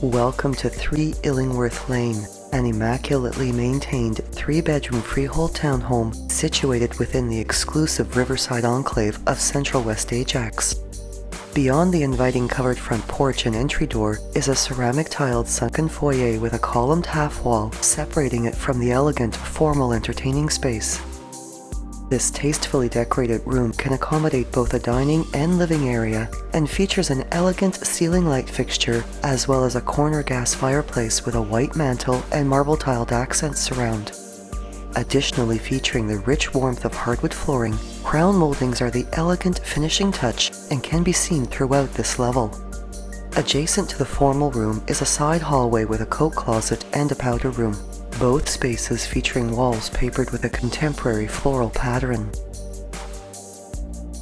Welcome to 3 Illingworth Lane, an immaculately maintained 3-bedroom freehold townhome situated within the exclusive Riverside enclave of Central West Ajax. Beyond the inviting covered front porch and entry door is a ceramic tiled sunken foyer with a columned half wall separating it from the elegant, formal entertaining space. This tastefully decorated room can accommodate both a dining and living area and features an elegant ceiling light fixture as well as a corner gas fireplace with a white mantle and marble tiled accent surround. Additionally, featuring the rich warmth of hardwood flooring, crown moldings are the elegant finishing touch and can be seen throughout this level. Adjacent to the formal room is a side hallway with a coat closet and a powder room, both spaces featuring walls papered with a contemporary floral pattern.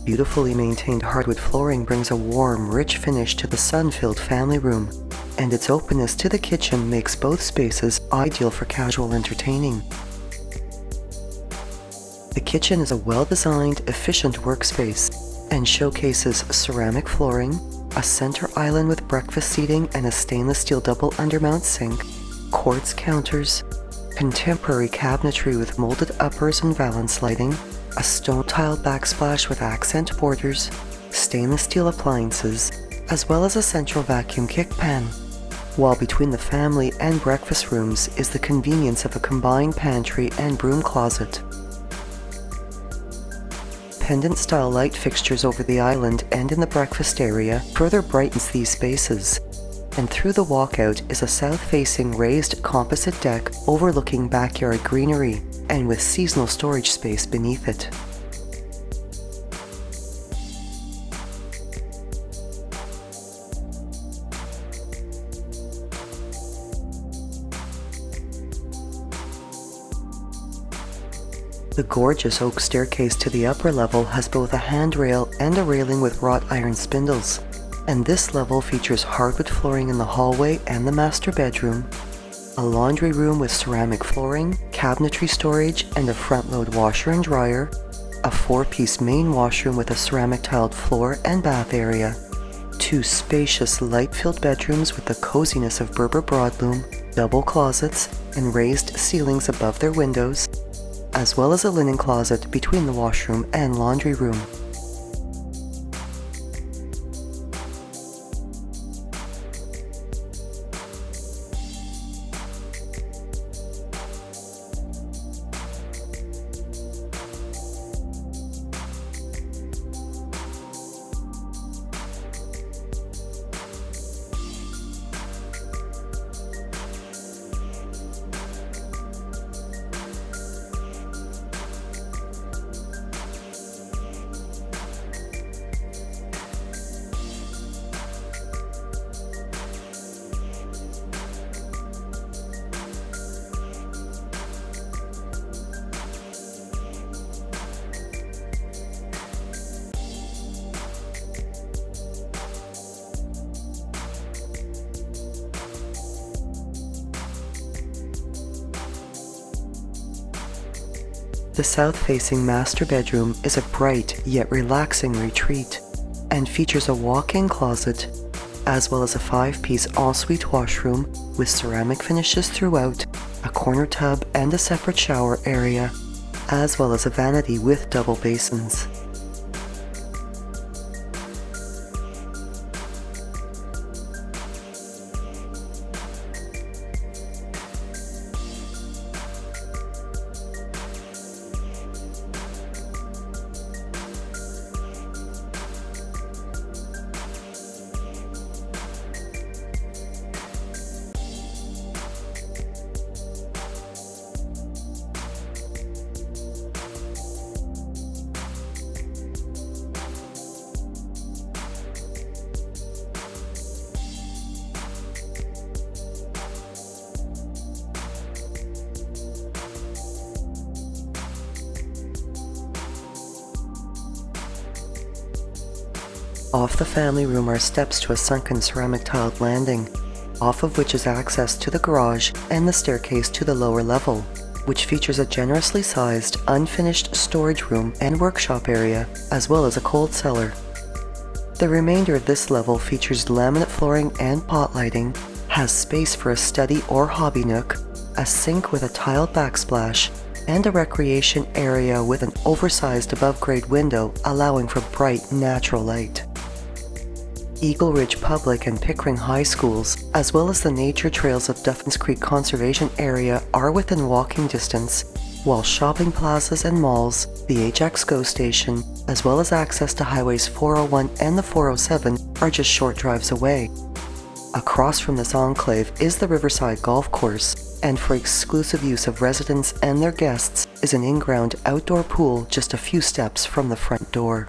Beautifully maintained hardwood flooring brings a warm, rich finish to the sun-filled family room, and its openness to the kitchen makes both spaces ideal for casual entertaining. The kitchen is a well-designed, efficient workspace and showcases ceramic flooring, a center island with breakfast seating and a stainless steel double undermount sink, quartz counters, contemporary cabinetry with molded uppers and valance lighting, a stone tiled backsplash with accent borders, stainless steel appliances, as well as a central vacuum kick pan. While between the family and breakfast rooms is the convenience of a combined pantry and broom closet. Pendant-style light fixtures over the island and in the breakfast area further brightens these spaces. And through the walkout is a south-facing raised composite deck overlooking backyard greenery and with seasonal storage space beneath it. The gorgeous oak staircase to the upper level has both a handrail and a railing with wrought iron spindles. And this level features hardwood flooring in the hallway and the master bedroom, a laundry room with ceramic flooring, cabinetry storage, and a front-load washer and dryer, a 4-piece main washroom with a ceramic tiled floor and bath area, 2 spacious light-filled bedrooms with the coziness of Berber broadloom, double closets, and raised ceilings above their windows, as well as a linen closet between the washroom and laundry room. The south-facing master bedroom is a bright yet relaxing retreat and features a walk-in closet, as well as a 5-piece ensuite washroom with ceramic finishes throughout, a corner tub and a separate shower area, as well as a vanity with double basins. Off the family room are steps to a sunken ceramic tiled landing, off of which is access to the garage and the staircase to the lower level, which features a generously sized, unfinished storage room and workshop area, as well as a cold cellar. The remainder of this level features laminate flooring and pot lighting, has space for a study or hobby nook, a sink with a tiled backsplash, and a recreation area with an oversized above-grade window allowing for bright natural light. Eagle Ridge Public and Pickering High Schools, as well as the nature trails of Duffins Creek Conservation Area, are within walking distance, while shopping plazas and malls, the Ajax GO station, as well as access to highways 401 and the 407 are just short drives away. Across from this enclave is the Riverside Golf Course, and for exclusive use of residents and their guests is an in-ground outdoor pool just a few steps from the front door.